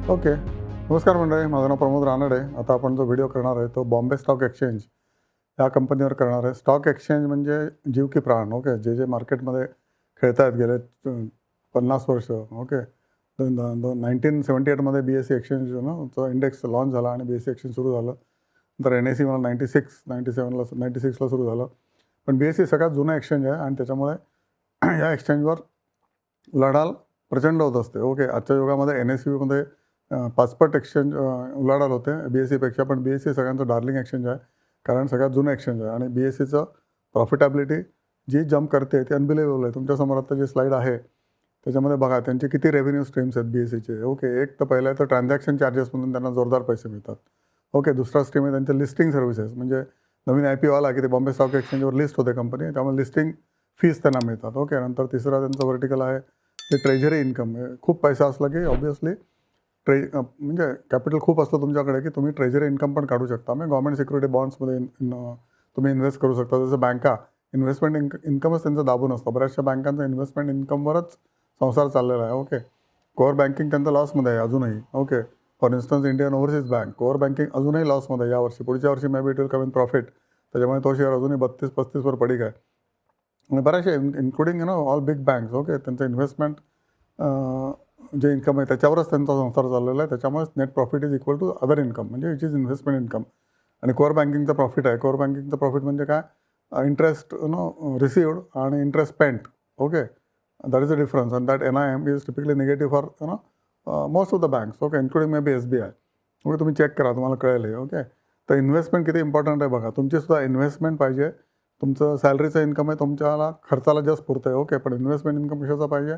Okay. नमस्कार मंडळी, माझं नाव प्रमोद रानडे. आता आपण जो व्हिडिओ करणार आहे तो बॉम्बे स्टॉक एक्सचेंज या कंपनीवर करणार आहे. स्टॉक एक्सचेंज म्हणजे जीव की प्राण. ओके. जे मार्केटमध्ये खेळत आहेत गेले 50 वर्ष. ओके. 1978मध्ये BSE एक्सचेंज चा इंडेक्स लॉन्च झाला आणि BSE एक्सचेंज सुरू झालं. नंतर NSE मला 96ला सुरू झालं. पण BSE सगळ्यात जुनं एक्सचेंज आहे आणि त्याच्यामुळे या एक्सचेंजवर उलाढाल प्रचंड होत असते. ओके. आजच्या युगामध्ये NSEमध्ये 5 एक्सचेंज उलाढाल होते BSEपेक्षा, पण BSE सगळ्यांचं डार्लिंग एक्सचेंज आहे, कारण सगळ्यात जुनं एक्सचेंज आहे आणि BSEचं प्रॉफिटॅबिलिटी जी जम्प करते ती अनबिलिव्हेबल आहे. तुमच्यासमोर आता जी स्लाईड आहे त्याच्यामध्ये बघा त्यांचे किती रेव्हेन्यू स्ट्रीम्स आहेत BSEचे. ओके. एक तर पहिलं आहे तर ट्रान्झॅक्शन चार्जेस म्हणून त्यांना जोरदार पैसे मिळतात. ओके. दुसरा स्ट्रीम आहे त्यांचे लिस्टिंग सर्व्हिसेस, म्हणजे नवीन IPO आला की ते बॉम्बे स्टॉक एक्सचेंजवर लिस्ट होते कंपनी, त्यामुळे लिस्टिंग फीस त्यांना मिळतात. ओके. नंतर तिसरा त्यांचं व्हर्टिकल आहे ते ट्रेझरी इन्कम. खूप पैसा असला की ऑब्व्हियसली म्हणजे कॅपिटल खूप असलं तुमच्याकडे की तुम्ही ट्रेझरी इन्कम पण काढू शकता. म्हणजे गव्हर्नमेंट सिक्युरिटी बॉन्ड्समध्ये तुम्ही इन्व्हेस्ट करू शकता. जसं बँका इन्व्हेस्टमेंट इन्कमच त्यांचं दाबून असतं. बऱ्याचशा बँकांचा इन्व्हेस्टमेंट इन्कमवरच संसार चाललेला आहे. ओके. कोअर बँकिंग त्यांचं लॉसमध्ये आहे अजूनही. Okay. For instance Indian Overseas Bank core banking अजूनही लॉसमध्ये आहे यावर्षी. पुढच्या वर्षी may be it will come in profit. त्याच्यामुळे तो शेअर अजूनही 32-35वर पडीक आहे. आणि बऱ्याचशा including all big banks. Okay. त्यांचं इन्व्हेस्टमेंट जे इन्कम आहे त्याच्यावरच त्यांचा संसार चाललेला आहे. त्याच्यामुळेच net profit is equal to other income, म्हणजे विच इज इन्व्हेस्टमेंट इन्कम. आणि कोअर बँकिंगचं प्रॉफिट आहे. कोअर बँकिंगचं प्रॉफिट म्हणजे काय, इंटरेस्ट रिसिव्ड आणि interest spent. Okay. That is the difference and that NIM is typically negative for most of the banks. Okay. Including may be SBI. Okay. तुम्ही check करा, तुम्हाला कळेल हे. ओके. तर इन्व्हेस्टमेंट किती इम्पॉर्टंट आहे बघा. तुमची सुद्धा इन्व्हेस्टमेंट पाहिजे. तुमचं सॅलरीचं इन्कम आहे, तुमच्याला खर्चाला जस्ट पुरतं आहे. ओके. पण इन्व्हेस्टमेंट इन्कम कशाचा पाहिजे,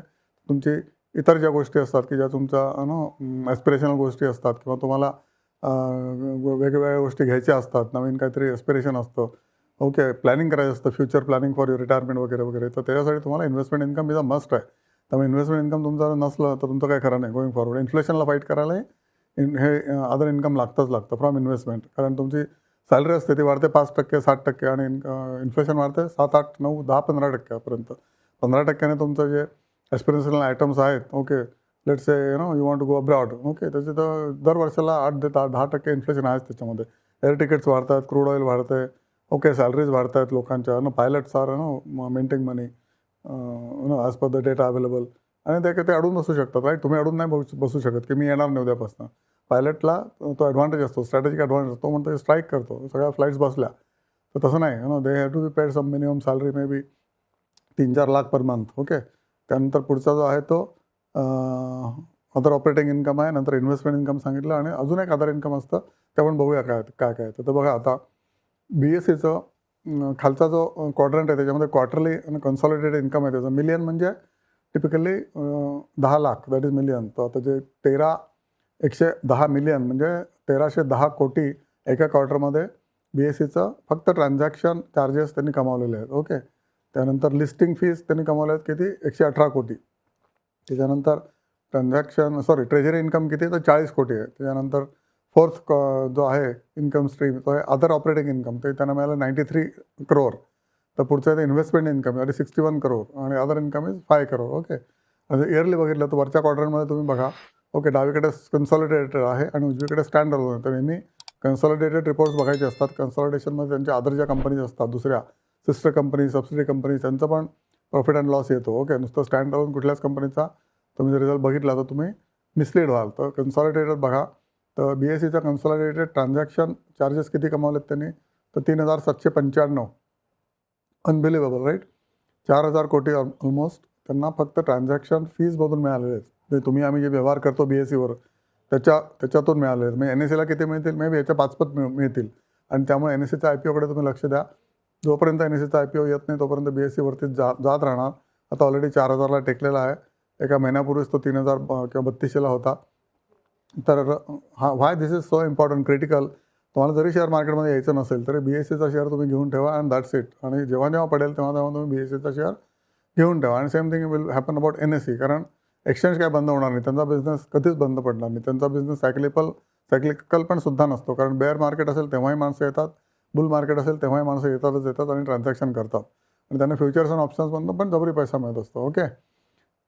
तुमची इतर ज्या गोष्टी असतात की ज्या तुमच्या ॲस्पिरेशनल गोष्टी असतात किंवा तुम्हाला वेगवेगळ्या गोष्टी घ्यायच्या असतात, नवीन काहीतरी ॲस्पिरेशन असतं. ओके. प्लॅनिंग करायचं असतं, future planning for your retirement वगैरे वगैरे. तर त्याच्यासाठी तुम्हाला investment income is a must आहे. त्यामुळे इन्व्हेस्टमेंट इन्कम तुमचं नसलं तर तुमचं काय खरं नाही गोईंग फॉरवर्ड. इन्फ्लेशनला फाईट करायला हे अदर इन्कम लागतं फ्रॉम इन्व्हेस्टमेंट. कारण तुमची सॅलरी असते ती वाढते 5%, 7% आणि इन्फ्लेशन वाढते 7, 8, 9, 10, 15%पर्यंत. 15%ने तुमचं जे ॲस्पिरेशनल आयटम्स आहेत. Okay. Let's say you want to go abroad. Okay. त्याचे तर दर वर्षाला 8-10% इन्फ्लेशन आहेच त्याच्यामध्ये. एअर तिकीट्स वाढतात, क्रूड ऑइल वाढतं आहे. ओके. सॅलरीज वाढत आहेत लोकांच्या. Pilots are maintain money as per the data available. आणि ते अडून बसू शकतात, राईट. तुम्ही अडून नाही बसू शकत की मी येणार नाही उद्यापासून. पायलटला तो ॲडव्हान्टेज असतो, स्ट्रॅटेजिक ॲडव्हान्टेज. तो म्हणतो स्ट्राईक करतो सगळ्या फ्लाईट्स बसल्या. तर तसं नाही. They have to be paid some minimum salary, maybe 3-4 lakh per month. Okay. त्यानंतर पुढचा जो आहे तो अदर ऑपरेटिंग इन्कम आहे. नंतर इन्व्हेस्टमेंट इन्कम सांगितलं आणि अजून एक अदर इन्कम असतं, ते आपण बघूया काय काय काय. तर बघा आता BSEचं खालचा जो क्वाड्रंट आहे त्याच्यामध्ये क्वार्टरली आणि कन्सॉलिडेटेड इन्कम आहे. त्याचं मिलियन म्हणजे typically 10 lakh, that is million. तर आता जे 110 मिलियन म्हणजे 1310 कोटी एका क्वार्टरमध्ये BSEचं फक्त ट्रान्झॅक्शन चार्जेस त्यांनी कमावलेले आहेत. ओके. त्यानंतर लिस्टिंग फीज त्यांनी कमावल्या आहेत किती, 118 कोटी. त्याच्यानंतर ट्रेझरी इन्कम किती, तर 40 कोटी आहे. त्याच्यानंतर फोर्थ जो आहे इन्कम स्ट्रीम तो आहे अदर ऑपरेटिंग इन्कम. ते त्यांना मिळालं 93 करोड. तर पुढचं आहे investment income, that is 61 crore आणि other income is 5 crore. Okay. आणि इयरली बघितलं तर वरच्या क्वार्टरमध्ये तुम्ही बघा. ओके. डावीकडे कन्सॉलिडेटेड आहे आणि उजवीकडे स्टँड अलोन आहे. तर नेहमी कन्सॉलिडेटेड रिपोर्ट्स बघायचे असतात. कन्सॉलिडेशनमध्ये त्यांच्या अदर ज्या कंपनीज असतात, दुसऱ्या सिस्टर कंपनी, सबसिडी कंपनी, त्यांचं पण प्रॉफिट अँड लॉस येतो. ओके. नुसतं स्टँड अलोन कुठल्याच कंपनीचा तुम्ही जर रिझल्ट बघितला तर तुम्ही मिसलीड व्हाल. तर कन्सॉलिडेटेड बघा. तर BSEचा कन्सॉलिडेटेड ट्रान्झॅक्शन चार्जेस किती कमावलेत त्यांनी, तर 3,795. Unbelievable, right. 4,000 कोटी ऑलमोस्ट त्यांना फक्त ट्रान्झॅक्शन फीजमधून मिळालेले आहेत. म्हणजे तुम्ही आम्ही जे व्यवहार करतो BSEवर त्याच्यातून मिळाले आहेत. म्हणजे NSEला किती मिळतील, मे बी याच्या 5पट मिळतील. आणि त्यामुळे NSEच्या IPOकडे तुम्ही लक्ष द्या. जोपर्यंत NSEचा IPO येत नाही तोपर्यंत BSEवरती जात राहणार. आता ऑलरेडी 4,000ला टेकलेला आहे. एका महिन्यापूर्वीच तो 3,000 किंवा 3200ला होता. तर व्हाय दिस इज सो इम्पॉर्टंट, क्रिटिकल. तुम्हाला जरी शेअर मार्केटमध्ये यायचं नसेल तरी BSEचा शेअर तुम्ही घेऊन ठेवा अँड दॅट्स इट. आणि जेव्हा जेव्हा पडेल तेव्हा तेव्हा तुम्ही BSEचा शेअर घेऊन ठेवा. आणि same thing will happen about NSE. कारण एक्सचेंज काय बंद होणार नाही, त्यांचा बिझनेस कधीच बंद पडणार नाही. त्यांचा बिझनेस सायक्लिकल पण सुद्धा नसतो. कारण बेअर मार्केट असेल तेव्हाही माणसं येतात, बुल मार्केट असेल तेव्हाही माणसं येतात आणि ट्रान्झॅक्शन करतात. आणि त्यांना फ्युचर्स आणि ऑप्शन्समधून पण जबरी पैसा मिळत असतो. ओके.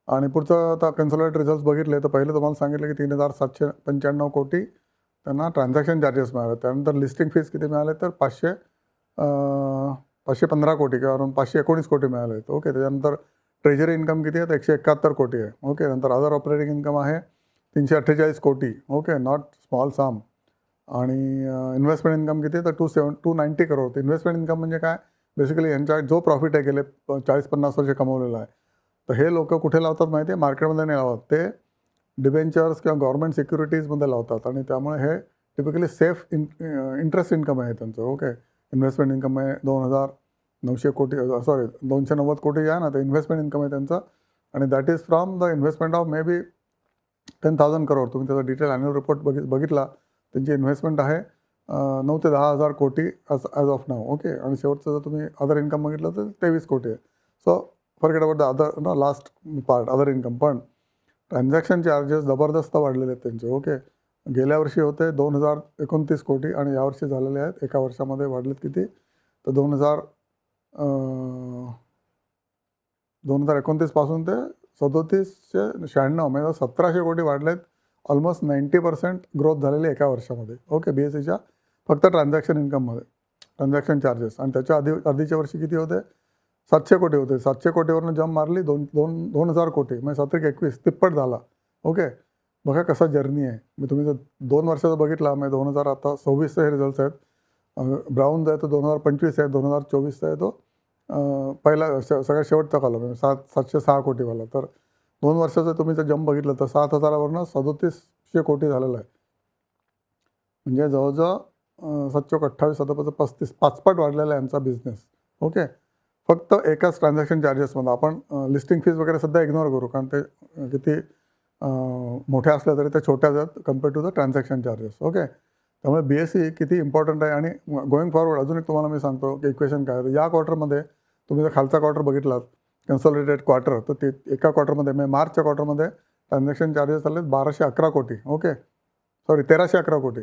आणि पुढचं आता कन्सॉलिडेटेड रिझल्ट्स बघितले तर पहिले तुम्हाला सांगितलं की 3,795 कोटी त्यांना ट्रान्झॅक्शन चार्जेस मिळाले. त्यानंतर लिस्टिंग फीज किती मिळाले तर 515 कोटी किंवा अराउंड 519 कोटी मिळाले आहेत. ओके. त्याच्यानंतर ट्रेजरी इन्कम किती आहे तर 171 कोटी आहे. ओके. नंतर अदर ऑपरेटिंग इन्कम आहे 348 कोटी. ओके. नॉट स्मॉल सम. आणि इन्व्हेस्टमेंट इन्कम किती आहे तर 290 करोड. इन्व्हेस्टमेंट इन्कम म्हणजे काय, बेसिकली यांच्या जो प्रॉफिट आहे गेले 40-50 वर्ष कमवलेला आहे, तर हे लोक कुठे लावतात माहिती आहे, मार्केटमध्ये नाही लावत, ते डिबेंचर्स किंवा गव्हर्नमेंट सिक्युरिटीजमध्ये लावतात. आणि त्यामुळे हे टिपिकली सेफ इंटरेस्ट इन्कम आहे त्यांचं. ओके. इन्व्हेस्टमेंट इन्कम आहे 2,900 कोटी, सॉरी 290 कोटी आहे ना, तर इन्व्हेस्टमेंट इन्कम आहे त्यांचं. आणि that is from the investment of may be 10,000 crore. तुम्ही त्याचा डिटेल ॲन्युअल रिपोर्ट बघितला, त्यांची इन्व्हेस्टमेंट आहे 9 ते 10,000 कोटी ॲज ऑफ नाव. ओके. आणि शेवटचं जर तुम्ही अदर इन्कम बघितलं तर 23 कोटी आहे. So forget about the other last part, other income. पण ट्रान्झॅक्शन चार्जेस जबरदस्त वाढलेले आहेत त्यांचे. ओके. गेल्या वर्षी होते 2,029 कोटी आणि यावर्षी झालेले आहेत एका वर्षामध्ये वाढलेत किती तर 2029 पासून ते 3796 म्हणजे 1,700 कोटी वाढलेत. ऑलमोस्ट 90% ग्रोथ झालेली एका वर्षामध्ये. ओके. BSEच्या फक्त ट्रान्झॅक्शन इन्कममध्ये, ट्रान्झॅक्शन चार्जेस. आणि त्याच्या आधीच्या वर्षी किती होते, 700 कोटी होते. 700 कोटीवरनं जंप मारली 2,000 कोटी, म्हणजे 7-21 तिप्पट झाला. ओके. बघा कसा जर्नी आहे. मी तुम्ही जर 2 वर्षाचा बघितला, म्हणजे 2026चे हे रिझल्ट्स आहेत. ब्राऊन जो आहे तो 2025 आहे, 2024चा आहे तो पहिला सगळ्यात शेवटचा कॉलम आहे, 706 कोटीवाला. तर 2 वर्षाचं तुम्ही जर जंप बघितलं तर 7,000वरनं 3700 कोटी झालेलं आहे. म्हणजे जवळजवळ 7-28, 7-35, 5पट वाढलेला आहे यांचा बिझनेस. ओके. फक्त एकाच ट्रान्झॅक्शन चार्जेसमध्ये. आपण लिस्टिंग फीज वगैरे सध्या इग्नोर करू, कारण ते किती मोठ्या असल्या तरी त्या छोट्या आहेत compare to the transaction charges. Okay. त्यामुळे BSE किती इम्पॉर्टंट आहे. आणि गोईंग फॉरवर्ड अजून एक तुम्हाला मी सांगतो की इक्वेशन काय आहे. या क्वार्टरमध्ये तुम्ही जर खालचा क्वार्टर बघितलात, कन्सॉलिडेटेड क्वार्टर, तर ते एका क्वार्टरमध्ये म्हणजे मार्चच्या क्वार्टरमध्ये ट्रान्झॅक्शन चार्जेस झाले 1,211 कोटी. ओके. सॉरी 1,311 कोटी.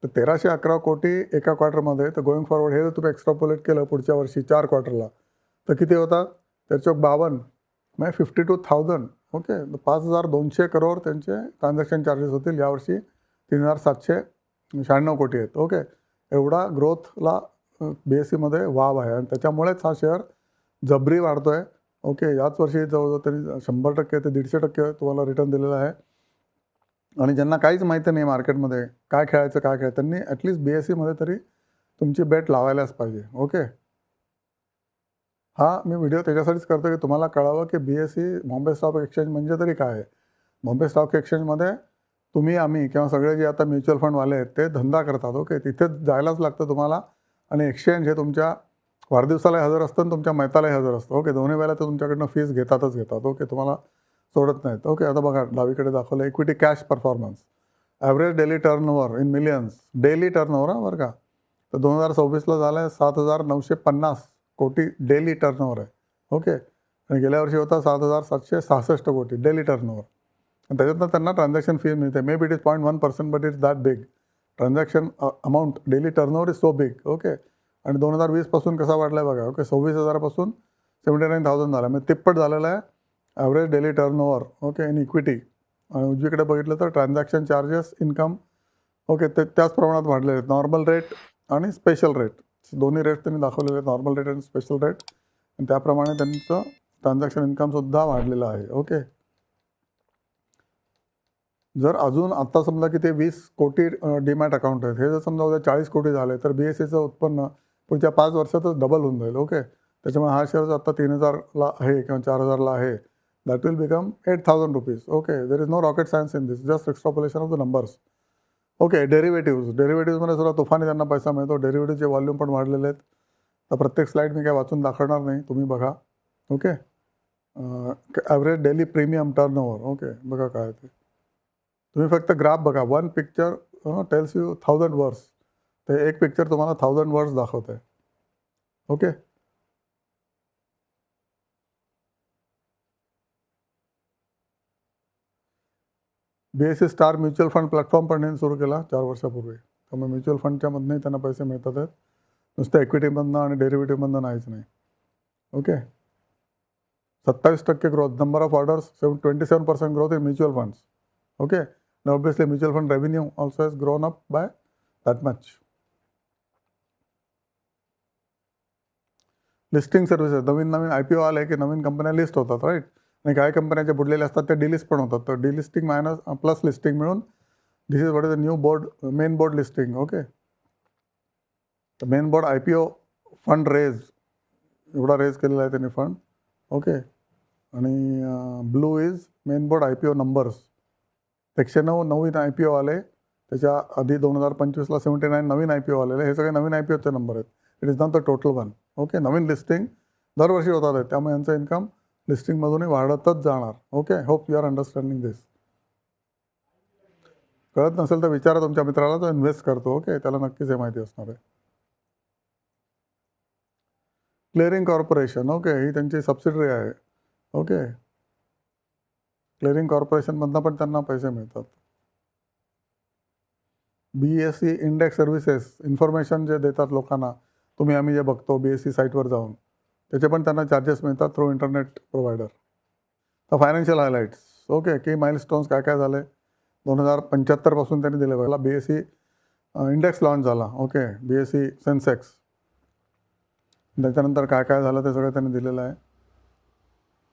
तर 1,311 कोटी एका क्वार्टरमध्ये. तर गोईंग फॉरवर्ड हे जर तुम्ही एक्स्ट्रापोलेट केलं पुढच्या वर्षी 4 क्वार्टरला, तर किती होतात, त्याचे 52 म्हणजे 52,000. ओके. 5,200 करोड त्यांचे ट्रान्झॅक्शन चार्जेस होतील. यावर्षी 3,796 कोटी आहेत. ओके. एवढा ग्रोथला BSEमध्ये वाव आहे आणि त्याच्यामुळेच हा शेअर जबरी वाढतो आहे. ओके. याच वर्षी जवळजवळ तरी 100% ते 150% तुम्हाला रिटर्न दिलेला आहे. आणि ज्यांना काहीच माहिती नाही मार्केटमध्ये काय खेळायचं काय खेळायचं, त्यांनी ॲटलिस्ट BSEमध्ये तरी तुमची बेट लावायलाच पाहिजे. ओके. हा मी व्हिडिओ त्याच्यासाठीच करतो की तुम्हाला कळावं की BSE बॉम्बे स्टॉक एक्सचेंज म्हणजे तरी काय आहे. बॉम्बे स्टॉक एक्सचेंजमध्ये तुम्ही आम्ही किंवा सगळे जे आता म्युच्युअल फंडवाले आहेत ते धंदा करतात. ओके. तिथेच जायलाच लागतं तुम्हाला. आणि एक्सचेंज हे तुमच्या वाढदिवसालाही हजर असतं आणि तुमच्या मैतालाही हजर असतं. ओके. दोन्ही वेळेला ते तुमच्याकडनं फीस घेतातच घेतात. ओके. तुम्हाला सोडत नाहीत. ओके. आता बघा डावीकडे दाखवलं equity cash performance, average daily turnover in millions, daily turnover बरं का. तर 2026ला झालं आहे 7,950 कोटी डेली टर्नओव्हर आहे. ओके. आणि गेल्या वर्षी होता 7,766 कोटी डेली टर्नओव्हर. आणि त्याच्यातनं त्यांना ट्रान्झॅक्शन फी मिळते. मे be it is 0.1%, but it's that big. Transaction amount daily turnover is so big. Okay. आणि 2020 पासून कसा वाढला आहे बघा. ओके. 26,000 पासून 79,000 झाला, म्हणजे तिप्पट झालेला आहे average daily turnover. Okay. In equity. आणि उजवीकडे बघितलं तर ट्रान्झॅक्शन चार्जेस इन्कम. ओके. ते त्याच प्रमाणात वाढलेले आहेत. नॉर्मल रेट आणि स्पेशल रेट, दोन्ही रेट त्यांनी दाखवलेले आहेत, नॉर्मल रेट आणि स्पेशल रेट. आणि त्याप्रमाणे त्यांचं ट्रान्झॅक्शन इन्कमसुद्धा वाढलेलं आहे. ओके. जर अजून आत्ता समजा की ते 20 कोटी डीमॅट अकाउंट आहेत, हे जर समजा उद्या 40 कोटी झाले तर BSEचं उत्पन्न पुढच्या 5 वर्षातच डबल होऊन जाईल. ओके. त्याच्यामुळे हा शेअर आता 3,000ला आहे किंवा 4,000ला आहे, that will become 8,000 rupees. Okay. There is no rocket science in this, just extrapolation of the numbers. Okay. डेरिव्हेटिव्हमध्ये सुद्धा तुफानी त्यांना पैसा मिळतो. डेरिव्हेटिव्हचे वॉल्यूम पण वाढलेले आहेत. तर प्रत्येक स्लाईड मी काय वाचून दाखवणार नाही, तुम्ही बघा. Okay. Average daily premium turnover. Okay. बघा काय ते, तुम्ही फक्त ग्राफ बघा. One picture tells you 1,000 words. ते एक पिक्चर तुम्हाला 1,000 वर्ड्स दाखवत आहे. Okay. BSE star mutual fund platform पण त्यांनी सुरू केला 4 वर्षापूर्वी. त्यामुळे म्युच्युअल फंडच्यामधनंही त्यांना पैसे मिळतात आहेत, नुसतं इक्विटीमधनं आणि डेरिव्हेटिव्हमधनं नाहीच नाही. Okay. 27% growth. Number of orders 27% growth in mutual funds. Okay. Now obviously mutual fund revenue also has grown up by that much. Listing services, Naveen Naveen IPO आले की नवीन कंपन्या लिस्ट होतात, राईट. आणि काही कंपन्या ज्या बुडलेल्या असतात त्या डिलिस्ट पण होतात. तर डिलिस्टिंग मायनस प्लस लिस्टिंग मिळून this is what is the new board, main board listing. Okay. तर main board IPO fund raise, एवढा रेज केलेला आहे त्यांनी फंड. ओके. आणि blue is main board IPO numbers. 109 नवीन IPO आले. त्याच्या आधी 2025ला 79 नवीन IPO आलेले. हे सगळे नवीन IPOचे नंबर आहेत. It is not the total one. Okay. नवीन लिस्टिंग दरवर्षी होतात आहेत, त्यामुळे यांचं इन्कम लिस्टिंगमधूनही वाढतच जाणार. Okay. Hope you are understanding this. कळत नसेल तर विचारा तुमच्या मित्राला, तो इन्व्हेस्ट करतो. ओके. त्याला नक्कीच हे माहिती असणार आहे. Clearing corporation. ओके. ही त्यांची सबसिडरी आहे. ओके. क्लिअरिंग कॉर्पोरेशनमधनं पण त्यांना पैसे मिळतात. BSE इंडेक्स सर्व्हिसेस, इन्फॉर्मेशन जे देतात लोकांना, तुम्ही आम्ही जे बघतो BSE साईटवर जाऊन, त्याचे पण त्यांना चार्जेस मिळतात थ्रू इंटरनेट प्रोव्हायडर. तर फायनान्शियल हायलाईट्स. ओके. की माइलस्टोन्स काय काय झाले 2075 पासून त्यांनी दिले. बघा BSE इंडेक्स लॉन्च झाला. ओके. BSE Sensex. त्याच्यानंतर काय काय झालं ते सगळं त्यांनी दिलेलं आहे.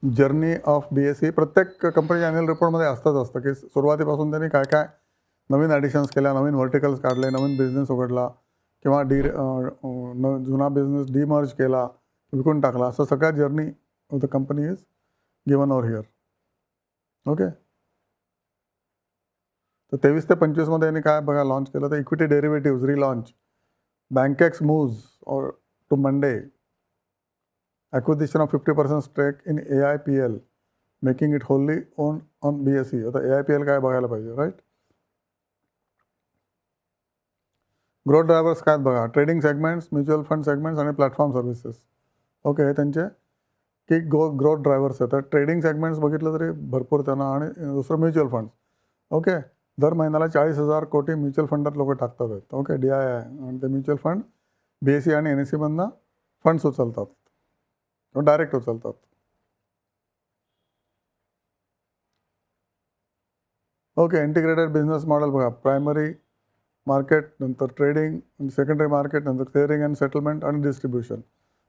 जर्नी ऑफ BSE प्रत्येक कंपनीच्या ॲन्युअल रिपोर्टमध्ये असतं की सुरुवातीपासून त्यांनी काय काय नवीन ॲडिशन्स केल्या, नवीन व्हर्टिकल्स काढले, नवीन बिझनेस उघडला किंवा जुना बिझनेस डिमर्ज केला, विकून टाकला, असं सगळ्या journey of the company is given over here. Okay. तर 23 ते 25मध्ये यांनी काय बघा लॉन्च केलं, तर equity derivatives relaunch, bankex moves over to Monday, acquisition of 50% stake in AIPL, making it wholly owned on BSE. आता AIPL काय बघायला पाहिजे, राईट. ग्रोथ ड्रायव्हर्स काय बघा, trading segments, mutual fund segments आणि प्लॅटफॉर्म सर्व्हिसेस. ओके. हे त्यांचे की ग्रोथ ड्रायव्हर्स आहेत. तर ट्रेडिंग सेगमेंट्स बघितलं तरी भरपूर त्यांना. आणि दुसरं म्युच्युअल फंड. ओके. दर महिन्याला 40,000 कोटी म्युच्युअल फंडात लोक टाकतात आहेत. ओके. DII आणि ते म्युच्युअल फंड BSE आणि NSEमधनं फंड्स उचलतात किंवा डायरेक्ट उचलतात. ओके. इंटिग्रेटेड बिझनेस मॉडेल बघा, प्रायमरी मार्केट, नंतर ट्रेडिंग, सेकंडरी मार्केट, नंतर क्लिअरिंग अँड सेटलमेंट आणि डिस्ट्रीब्युशन.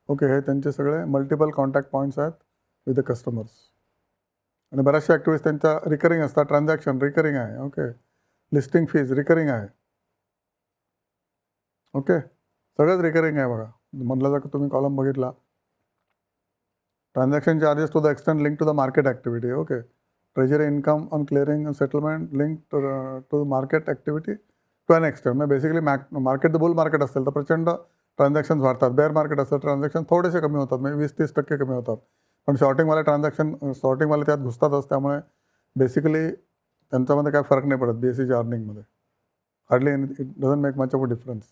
ओके. हे त्यांचे सगळे मल्टिपल कॉन्टॅक्ट पॉईंट्स आहेत विथ द कस्टमर्स. आणि बऱ्याचशा ॲक्टिव्हिटीज त्यांच्या रिकरिंग असतात. ट्रान्झॅक्शन रिकरिंग आहे. ओके. लिस्टिंग फीज रिकरिंग आहे. ओके. सगळंच रिकरिंग आहे बघा. म्हटलं जर तुम्ही कॉलम बघितला, transaction charges to the extent link to the market activity. Okay. Treasury income on clearing and settlement link to market activity to an extent. म्हणजे basically market the bull market असेल तर प्रचंड ट्रान्झॅक्शन्स वाढतात. Bare market असेल transaction थोडेसे कमी होतात, म्हणजे 20-30% कमी होतात. पण शॉर्टिंगवाले शॉर्टिंगवाले त्यात घुसतातच, त्यामुळे बेसिकली त्यांच्यामध्ये काय फरक नाही पडत BSEच्या अर्निंगमध्ये. Hardly it doesn't make much of a difference.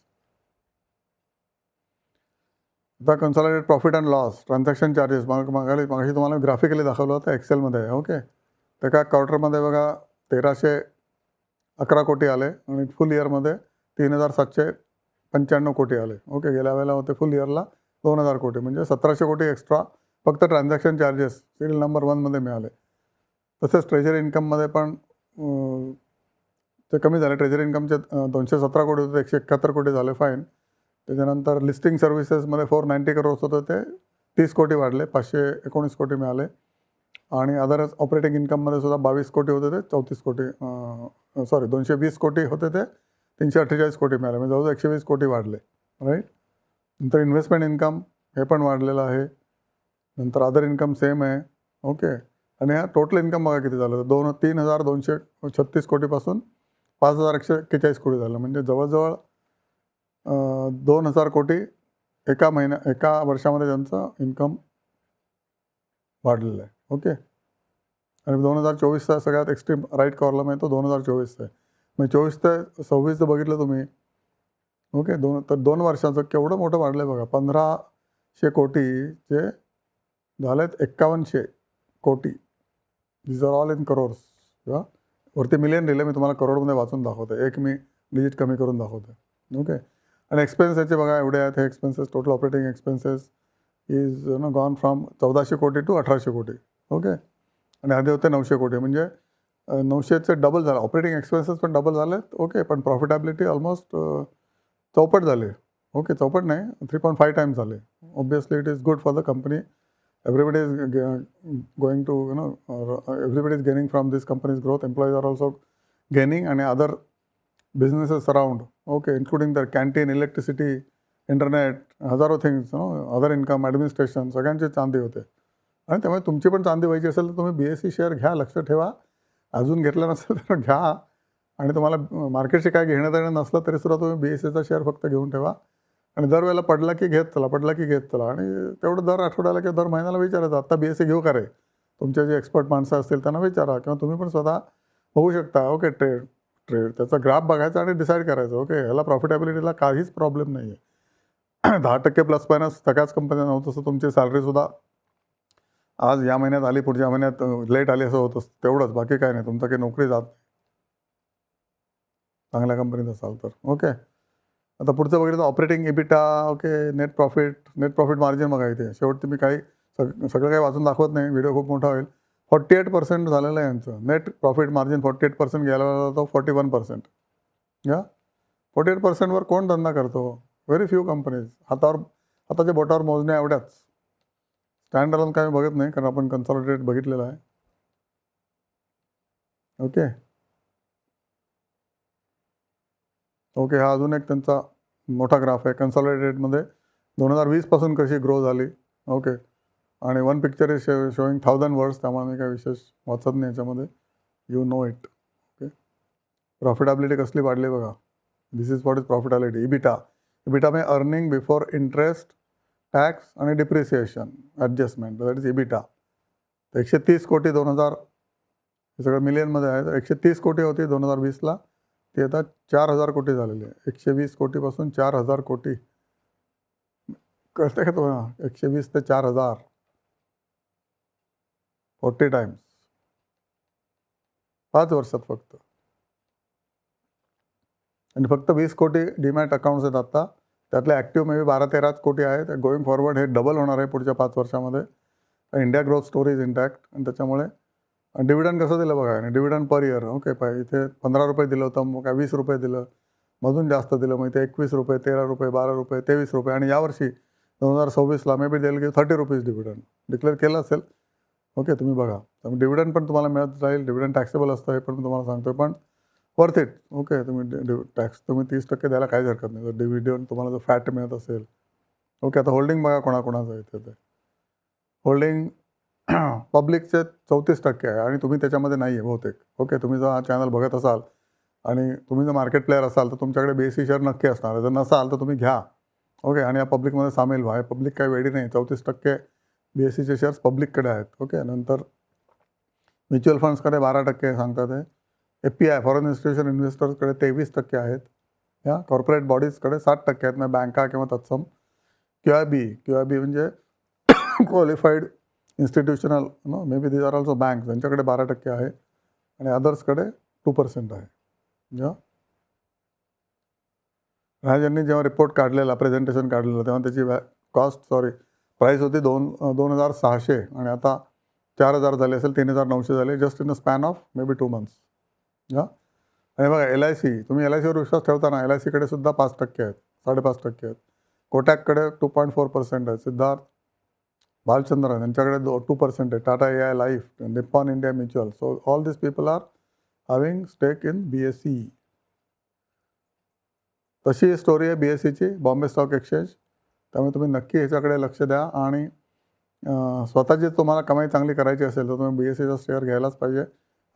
आता consolidated profit and loss, transaction charges मागाशी तुम्हाला ग्राफिकली दाखवलं होतं एक्सेलमध्ये. ओके. तर एका क्वार्टरमध्ये बघा 1,311 कोटी आले आणि फुल इयरमध्ये 3,795 कोटी आले. ओके. गेल्या वेळेला होते फुल इयरला 2,000 कोटी, म्हणजे 1,700 कोटी एक्स्ट्रा फक्त ट्रान्झॅक्शन चार्जेस सिरियल नंबर 1मध्ये मिळाले. तसेच ट्रेजरी इन्कममध्ये पण ते कमी झाले. ट्रेजरी इन्कमचे 217 कोटी होते, 171 कोटी झाले. फाईन. त्याच्यानंतर लिस्टिंग सर्व्हिसेसमध्ये 490 करोड होतं, ते 30 कोटी वाढले, 519 कोटी मिळाले. आणि अदर ऑपरेटिंग इन्कममध्ये सुद्धा 22 कोटी होते, ते 34 कोटी 220 कोटी होते, ते 348 कोटी मिळाले, म्हणजे जवळजवळ 120 कोटी वाढले, राईट. नंतर इन्व्हेस्टमेंट इन्कम हे पण वाढलेलं आहे. नंतर अदर इन्कम सेम आहे. ओके. आणि हा टोटल इन्कम बघा किती झालं, 3,236 कोटीपासून 5,141 कोटी झालं, म्हणजे जवळजवळ 2,000 कोटी एका वर्षामध्ये त्यांचं इन्कम वाढलेलं आहे. ओके. आणि 2024चा सगळ्यात एक्स्ट्रीम राईट कॉलम आहे तो 2024चा आहे. म्हणजे 24 ते 26 जर बघितलं तुम्ही, ओके, तर 2 वर्षाचं केवढं मोठं वाढलं आहे बघा. 1,500 कोटीचे झालेत 5,100 कोटी. These are all in crores. किंवा वरती मिलियन लिहिले, मी तुम्हाला करोडमध्ये वाचून दाखवतो. एक मी डिजिट कमी करून दाखवतो. ओके. आणि एक्सपेन्सेसचे बघा एवढे आहेत हे expenses, total operating expenses is gone from 1400 कोटी टू 1800 कोटी. ओके. आणि आधी होते 900 कोटी. म्हणजे 900चे डबल झालं. ऑपरेटिंग एक्सपेन्सेस पण डबल झालेत. ओके. पण प्रॉफिटॅबिलिटी ऑलमोस्ट चौपट झाले. ओके. चौपट नाही, 3.5 टाइम्स झाले. Obviously it is good for the company. Everybody is going to, everybody is gaining from this company's growth. Employees are also gaining, and other businesses around, okay, including their canteen, electricity, internet, हजारो things, other income, administration, सगळ्यांची चांदी होते. आणि त्यामुळे तुमची पण चांदी व्हायची असेल तर तुम्ही BSE शेअर घ्या. लक्ष ठेवा. अजून घेतला नसेल तर घ्या. आणि तुम्हाला मार्केटशी काय घेणं देणं नसलं तरीसुद्धा तुम्ही BSEचा शेअर फक्त घेऊन ठेवा. आणि दरवेळेला पडला की घेत चला, पडला की घेत चला. आणि तेवढं दर आठवड्याला किंवा दर महिन्याला विचारायचं, आत्ता BSE घेऊ का रे? तुमचे जे एक्सपर्ट माणसं असतील त्यांना विचारा, किंवा तुम्ही पण स्वतः होऊ शकता. ओके. ट्रेड त्याचा ग्राफ बघायचा आणि डिसाईड करायचं. ओके. ह्याला प्रॉफिटेबिलिटीला काहीच प्रॉब्लेम नाही आहे. 10% प्लस मायनस सगळ्याच कंपन्या होत असतं. तुमची सॅलरीसुद्धा आज या महिन्यात आली, पुढच्या महिन्यात लेट आली, असं होत असतं. तेवढंच, बाकी काय नाही. तुमचं काही नोकरी जात नाही चांगल्या कंपनीत असाल तर. ओके. आता पुढचं बघितलं operating EBITDA. Okay. Net profit margin बघा इथे. शेवटी मी काही सगळं काही वाचून दाखवत नाही, व्हिडिओ खूप मोठा होईल. 48% झालेलं आहे यांचं नेट प्रॉफिट मार्जिन. 48% घ्यायला तो 41%. या 48%वर कोण धंदा करतो? Very few companies. हाताच्या बोटावर मोजण्या एवढ्याच. स्टँड अलोन काय बघत नाही, कारण आपण कन्सॉलिडेट बघितलेलं आहे. ओके. ओके. हा अजून एक त्यांचा मोठा ग्राफ आहे. कन्सॉलिडेटेडमध्ये 2020 पासून कशी ग्रो झाली. ओके. आणि one picture is showing 1000 words. त्यामुळे मी काही विशेष वाचत नाही याच्यामध्ये. You know it. Okay. Profitability कसली वाढली बघा. This is what is profitability. EBITDA में अर्निंग बिफोर इंटरेस्ट, टॅक्स आणि depreciation adjustment, that is EBITDA. 130 कोटी 2000, हे सगळं मिलियनमध्ये आहे. 130 कोटी होती 2020ला. ती आता 4000 कोटी झालेली आहे. 120 कोटीपासून 4000 कोटी. कळते का तुम्हाला? 120 ते 4000, 40 टाइम्स 5 वर्षात फक्त. आणि फक्त 20 कोटी डीमॅट अकाउंट्स आहेत आता. त्यातले ॲक्टिव्ह मे बी 12-13 कोटी आहेत. गोईंग फॉरवर्ड हे डबल होणार आहे पुढच्या 5 वर्षामध्ये. India growth story is intact. आणि त्याच्यामुळे डिव्हिडंड कसं दिलं बघा. आणि डिव्हिडंड पर इयर. ओके. इथे 15 रुपये दिलं होतं, मग काय 20 रुपये दिलं, मधून जास्त दिलं, मग इथे 21 रुपये, 13 रुपये, 12 रुपये, 23 रुपये. आणि यावर्षी 2026ला मे बी देईल की 30 रुपीज डिव्हिडंड डिक्लेअर केलं असेल. ओके. तुम्ही बघा. त्यामुळे डिव्हिडंड पण तुम्हाला मिळत राहील. डिव्हिडंड टॅक्सेबल असतं, हे पण मी तुम्हाला सांगतोय, पण वर्थ इट. ओके. तुम्ही टॅक्स 30% द्यायला काहीच हरकत नाही जर डिव्हिडंड तुम्हाला जर फॅट मिळत असेल. ओके. आता होल्डिंग बघा कोणाकोणाचं आहे इथे. होल्डिंग पब्लिकचे 34% आहे, आणि तुम्ही त्याच्यामध्ये नाही आहे बहुतेक. ओके. तुम्ही जर हा चॅनल बघत असाल आणि तुम्ही जर मार्केट प्लेअर असाल तर तुमच्याकडे BSE शेअर नक्की असणार आहे. जर नसाल तर तुम्ही घ्या. ओके. आणि या पब्लिकमध्ये सामील व्हा. पब्लिक काही वेळी नाही. 34% BSEचे शेअर्स पब्लिककडे आहेत. ओके. नंतर म्युच्युअल फंड्सकडे 12% सांगतात आहे. FPI फॉरेन इन्स्टिट्यूशन इन्व्हेस्टर्सकडे 23% आहेत. या कॉर्पोरेट बॉडीजकडे 60% आहेत. मग बँका किंवा तत्सम. QIB म्हणजे qualified institutional, maybe these are also banks, त्यांच्याकडे 12% आहे. आणि अदर्सकडे 2% आहे. या राजांनी जेव्हा रिपोर्ट काढलेला, प्रेझेंटेशन काढलेलं, तेव्हा त्याची प्राईस होती 2600, आणि आता 4000 झाले असेल, 3900 झाले, just in a span of may be 2 months. या आणि बघा LIC, तुम्ही LICवर विश्वास ठेवता ना, LICकडे सुद्धा 5% आहेत, 5.5% आहेत. कोटॅककडे 2.4% आहे. सिद्धार्थ भालचंद्रन यांच्याकडे 2% आहे. Tata AI life, Nippon India mutual. So all this people are having stake in BSE. तशी स्टोरी आहे BSEची, बॉम्बे स्टॉक एक्सचेंज. त्यामुळे तुम्ही नक्की ह्याच्याकडे लक्ष द्या. आणि स्वतःची तुम्हाला कमाई चांगली करायची असेल तर तुम्ही BSEचा शेअर घ्यायलाच पाहिजे.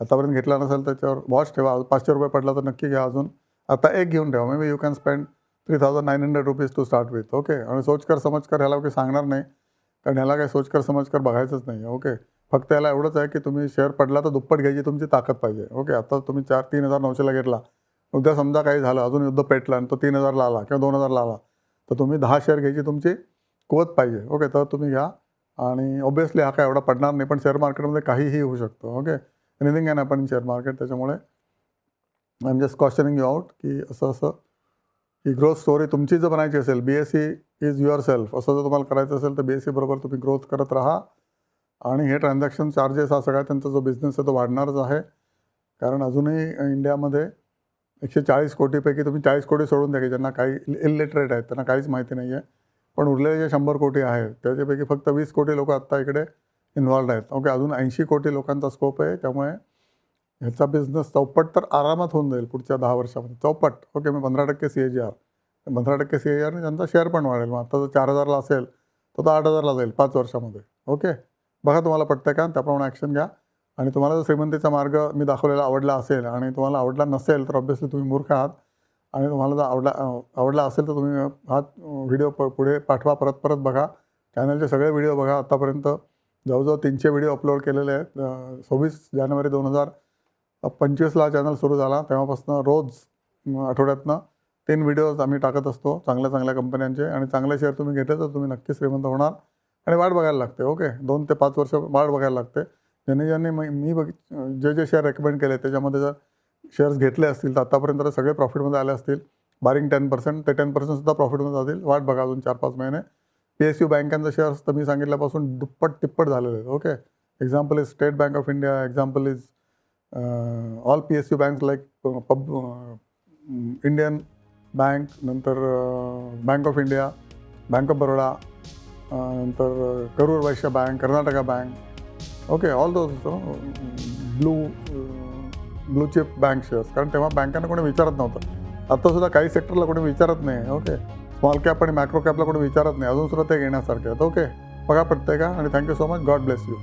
आतापर्यंत घेतला नसेल त्याच्यावर वॉच ठेवा. 500 रुपये पडला तर नक्की घ्या. अजून आता एक घेऊन ठेवा. Maybe you can spend 3900 rupees to start with. Okay. आणि सोचकर समजकर ह्याला काही सांगणार नाही, कारण ह्याला काही सोचकर समजकर बघायचंच नाही. ओके. फक्त याला एवढंच आहे की तुम्ही शेअर पडला तर दुप्पट घ्यायची तुमची ताकद पाहिजे. ओके. आता तुम्ही 3900ला घेतला, उद्या समजा काही झालं, अजून युद्ध पेटलं आणि तो 3000ला आला किंवा 2000ला आला, तर तुम्ही 10 शेअर घ्यायची तुमची कुवत पाहिजे. ओके. तर तुम्ही घ्या. आणि ऑब्व्हियसली हा काय एवढा पडणार नाही, पण शेअर मार्केटमध्ये काहीही होऊ शकतं. Okay. Anything can happen in share market. त्याच्यामुळे I am just cautioning you out की असं ही ग्रोथ स्टोरी तुमची जर बनायची असेल, BSE इज युअर सेल्फ असं जर तुम्हाला करायचं असेल तर BSE बरोबर तुम्ही ग्रोथ करत राहा. आणि हे ट्रान्झॅक्शन चार्जेस हा सगळा त्यांचा जो बिझनेस आहे तो वाढणारच आहे. कारण अजूनही इंडियामध्ये 140 कोटीपैकी तुम्ही 40 कोटी सोडून द्या की ज्यांना काही इलिटरेट आहेत, त्यांना काहीच माहिती नाही आहे. पण उरलेले जे 100 कोटी आहेत त्याच्यापैकी फक्त 20 कोटी लोक आत्ता इकडे इन्व्हॉल्ड आहेत. ओके, अजून 80 कोटी लोकांचा स्कोप आहे. त्यामुळे ह्याचा बिझनेस चौपट तर आरामात होऊन जाईल पुढच्या 10 वर्षामध्ये. चौपट. ओके, मग 15% CAGR. 15% CAGRने त्यांचा शेअर पण वाढेल. मग आता जर 4,000ला असेल तर तो 8,000ला जाईल 5 वर्षामध्ये. ओके, बघा तुम्हाला पटतं का, त्याप्रमाणे ॲक्शन घ्या. आणि तुम्हाला जर श्रीमंतीचा मार्ग मी दाखवलेला आवडला असेल आणि तुम्हाला आवडला नसेल तर ऑब्व्हियसली तुम्ही मूर्ख आहात. आणि तुम्हाला जर आवडला असेल तर तुम्ही हा व्हिडिओ पुढे पाठवा, परत बघा. चॅनलचे सगळे व्हिडिओ बघा. आत्तापर्यंत जवळजवळ 300 व्हिडिओ अपलोड केलेले आहेत. 26 जानेवारी 2025ला चॅनल सुरू झाला. तेव्हापासून रोज आठवड्यातनं 3 व्हिडिओज आम्ही टाकत असतो चांगल्या चांगल्या कंपन्यांचे. आणि चांगले शेअर तुम्ही घेतले तर तुम्ही नक्कीच श्रीमंत होणार. आणि वाट बघायला लागते. ओके, 2 ते 5 वर्ष वाट बघायला लागते. ज्यांनी मी जे शेअर रेकमेंड केले त्याच्यामध्ये जर शेअर्स घेतले असतील तर आत्तापर्यंत सगळे प्रॉफिटमध्ये आले असतील. बारिंग 10%, ते 10% सुद्धा प्रॉफिटमध्ये जातील. वाट बघा अजून 4-5 महिने. PSU बँकांचे शेअर्स तर मी सांगितल्यापासून दुप्पट तिप्पट झालेले आहेत. Okay, example is State Bank of India, example is all PSU banks like Indian Bank, नंतर Bank of India, Bank of Baroda, नंतर Karur Vysya Bank, Karnataka Bank. Okay, all those blue chip bank shares. कारण तेव्हा बँकांना कोणी विचारत नव्हतं. आत्तासुद्धा काही सेक्टरला कोणी विचारत नाही. ओके, स्मॉल कॅप आणि मॅक्रो कॅपला कोणी विचारत नाही. अजूनसुद्धा ते घेण्यासारखे आहेत. ओके, बघा पडतंय का. आणि thank you so much. God bless you.